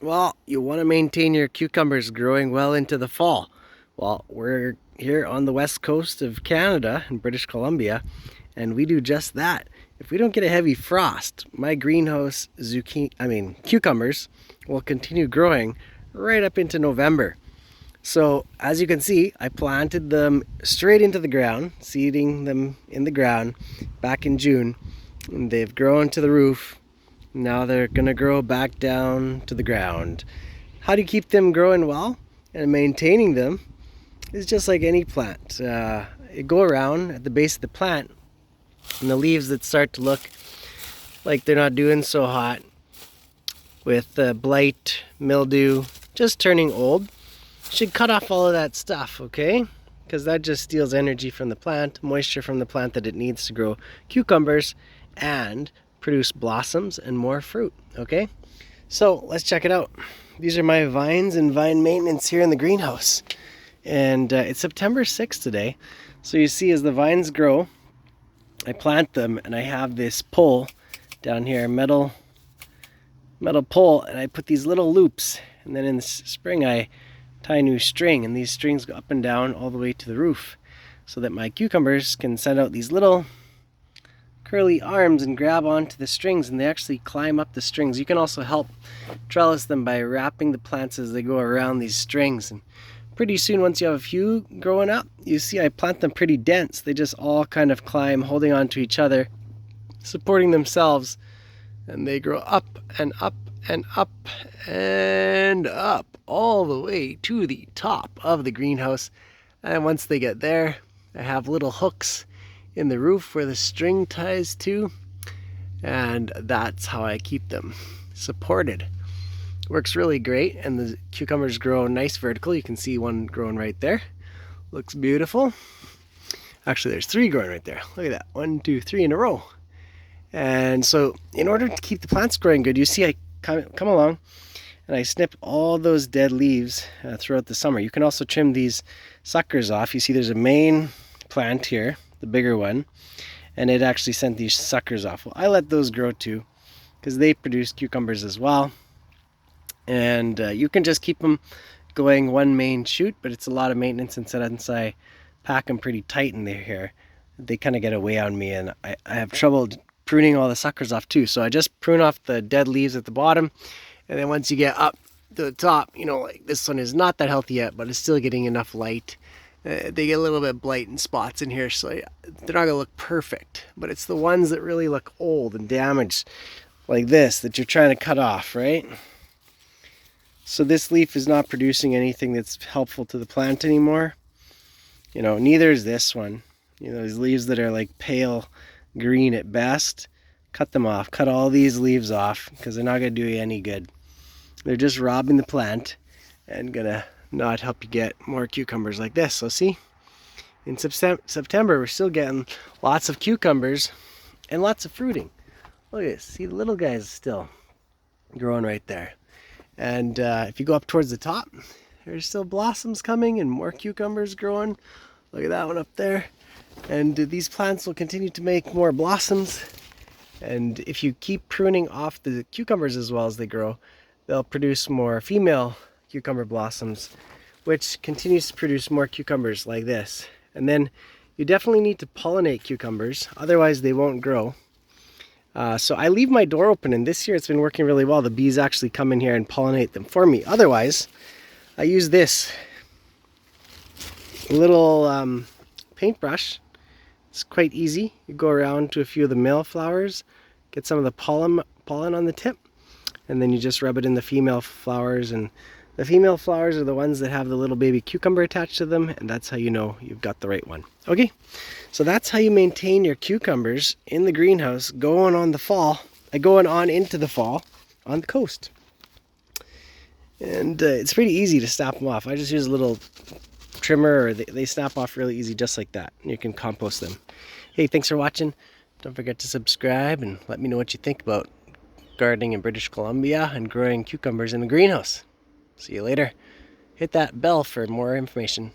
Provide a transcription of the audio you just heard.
Well, you want to maintain your cucumbers growing well into the fall. Well, we're here on the west coast of Canada in British Columbia, and we do just that. If we don't get a heavy frost, my greenhouse cucumbers will continue growing right up into November. So, as you can see, I planted them straight into the ground, seeding them in the ground back in June, and they've grown to the roof. Now they're gonna grow back down to the ground. How do you keep them growing well and maintaining them is just like any plant. You go around at the base of the plant, and the leaves that start to look like they're not doing so hot with blight, mildew, just turning old, should cut off all of that stuff, okay? Because that just steals energy from the plant, moisture from the plant that it needs to grow cucumbers and produce blossoms and more fruit, okay? So let's check it out. These are my vines and vine maintenance here in the greenhouse. And it's September 6th today. So you see, as the vines grow, I plant them, and I have this pole down here, metal pole, and I put these little loops, and then in the spring I tie a new string, and these strings go up and down all the way to the roof so that my cucumbers can send out these little curly arms and grab onto the strings, and they actually climb up the strings. You can also help trellis them by wrapping the plants as they go around these strings, and pretty soon, once you have a few growing up, you see I plant them pretty dense. They just all kind of climb, holding on to each other, supporting themselves, and they grow up and up and up and up all the way to the top of the greenhouse. And once they get there, I have little hooks in the roof where the string ties to, and that's how I keep them supported. Works really great, and the cucumbers grow nice vertical. You can see one growing right there. Looks beautiful. Actually, there's three growing right there. Look at that. 1, 2, 3 in a row. And so in order to keep the plants growing good, you see I come along and I snip all those dead leaves throughout the summer. You can also trim these suckers off. You see there's a main plant here, the bigger one, and it actually sent these suckers off. Well, I let those grow too because they produce cucumbers as well. And you can just keep them going one main shoot, but it's a lot of maintenance, and since I pack them pretty tight in their hair, they kind of get away on me, and I have trouble pruning all the suckers off too. So I just prune off the dead leaves at the bottom, and then once you get up to the top, you know, like this one is not that healthy yet, but it's still getting enough light. They get a little bit blight and spots in here, so they're not going to look perfect, but it's the ones that really look old and damaged like this that you're trying to cut off, right? So this leaf is not producing anything that's helpful to the plant anymore. You know, neither is this one. You know, these leaves that are like pale green at best, cut them off. Cut all these leaves off because they're not going to do you any good. They're just robbing the plant and gonna not help you get more cucumbers like this. So see, in September we're still getting lots of cucumbers and lots of fruiting. Look at this. See, the little guys still growing right there. And if you go up towards the top, there's still blossoms coming and more cucumbers growing. Look at that one up there. And these plants will continue to make more blossoms. And if you keep pruning off the cucumbers as well as they grow, they'll produce more female cucumber blossoms, which continues to produce more cucumbers like this. And then you definitely need to pollinate cucumbers, otherwise they won't grow. So I leave my door open, and this year it's been working really well. The bees actually come in here and pollinate them for me. Otherwise, I use this little paintbrush. It's quite easy. You go around to a few of the male flowers, get some of the pollen on the tip, and then you just rub it in the female flowers. And the female flowers are the ones that have the little baby cucumber attached to them, and that's how you know you've got the right one. Okay, so that's how you maintain your cucumbers in the greenhouse going on into the fall on the coast. And it's pretty easy to snap them off. I just use a little trimmer, or they snap off really easy just like that. And you can compost them. Hey, thanks for watching. Don't forget to subscribe and let me know what you think about gardening in British Columbia and growing cucumbers in the greenhouse. See you later. Hit that bell for more information.